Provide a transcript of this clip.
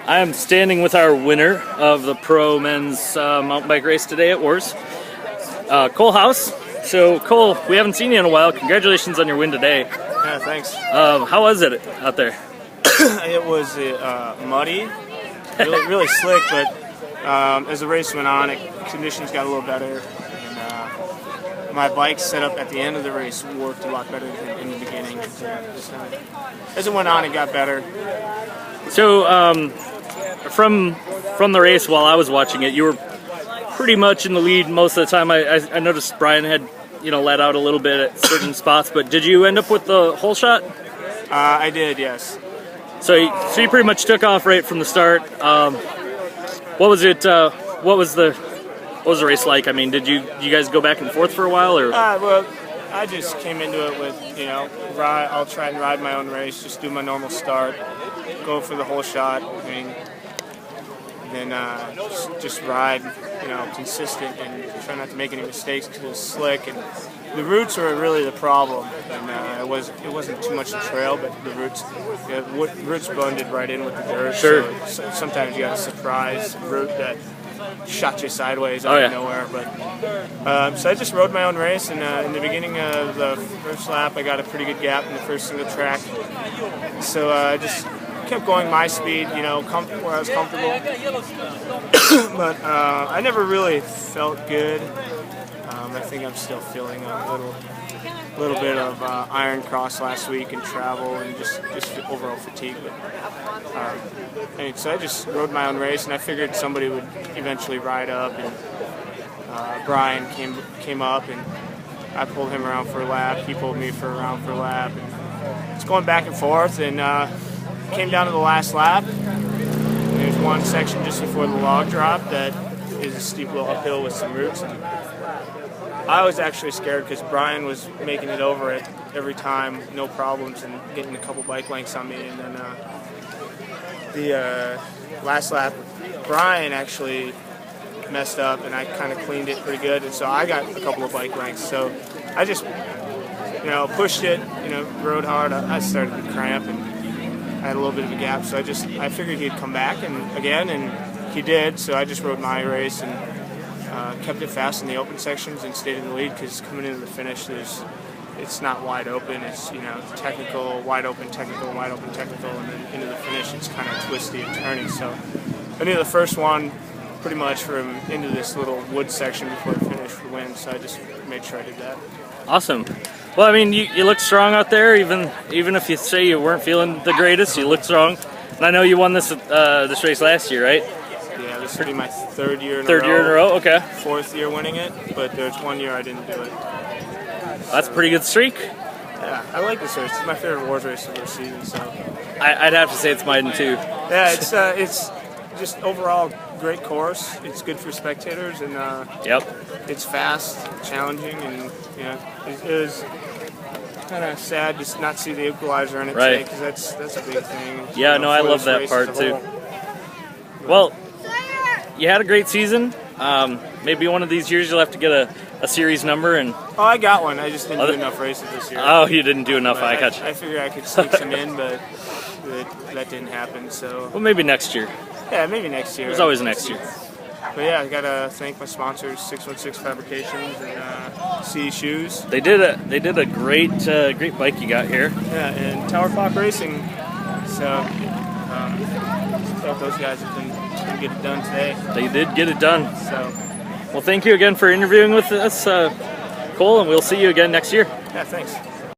I am standing with our winner of the Pro Men's mountain bike race today at WORS, Cole House. So Cole, we haven't seen you in a while. Congratulations on your win today. Yeah, thanks. How was it out there? It was muddy, really slick, but as the race went on, conditions got a little better. And my bike setup at the end of the race worked a lot better than in the beginning. As it went on, it got better. So from the race, while I was watching it, you were pretty much in the lead most of the time. I noticed Brian had let out a little bit at certain spots, but did you end up with the whole shot? I did, yes. So you pretty much took off right from the start. What was it? What was the race like? I mean, did you guys go back and forth for a while, or? Well, I just came into it with I'll try and ride my own race, just do my normal start, go for the whole shot. I mean, then just ride, consistent and try not to make any mistakes because it was slick, and the roots were really the problem. And it wasn't too much the trail, but the roots blended right in with the dirt. Sure. So sometimes you got a surprise root that shot you sideways out of nowhere. But so I just rode my own race, and in the beginning of the first lap, I got a pretty good gap in the first single track. So I just kept going my speed, where I was comfortable. But I never really felt good. I think I'm still feeling a little bit of iron cross last week and travel and just overall fatigue. But so I just rode my own race, and I figured somebody would eventually ride up. And Brian came up, and I pulled him around for a lap. He pulled me around for a lap. And it's going back and forth, and came down to the last lap. And there's one section just before the log drop that is a steep little uphill with some roots. And I was actually scared because Brian was making it over it every time, no problems, and getting a couple bike lengths on me. And then the last lap, Brian actually messed up, and I kind of cleaned it pretty good, and so I got a couple of bike lengths. So I just, pushed it, rode hard. I started to cramp, and I had a little bit of a gap, so I figured he'd come back and he did. So I just rode my race and kept it fast in the open sections and stayed in the lead, because coming into the finish, it's not wide open. It's technical, wide open, technical, wide open, technical, and then into the finish it's kind of twisty and turny. So I knew the first one pretty much from into this little wood section before the finish for win. So I just made sure I did that. Awesome. Well, I mean, you look strong out there, even if you say you weren't feeling the greatest. You look strong, and I know you won this race last year, right? Yeah, this will be my third year in a row. Okay. Fourth year winning it, but there's 1 year I didn't do it. That's a pretty good streak. Yeah, I like this race. It's my favorite WORS race of the season. So I'd have to say it's mine too. Yeah, it's just overall great course. It's good for spectators, and it's fast, challenging, and it was kind of sad to not see the equalizer in it today, because that's a big thing. Yeah, no, I love that part too. Well, you had a great season. Maybe one of these years you'll have to get a series number. And I got one. I just didn't do enough races this year. Oh, you didn't do enough. I got you. I figured I could sneak some in, but that didn't happen. So well, maybe next year. Yeah, maybe next year. There's always next year. But yeah, I gotta thank my sponsors, 616 Fabrications and C Shoes. They did a great bike you got here. Yeah, and Tower Clock Racing. So those guys can get it done today. They did get it done. So well, thank you again for interviewing with us, Cole, and we'll see you again next year. Yeah, thanks.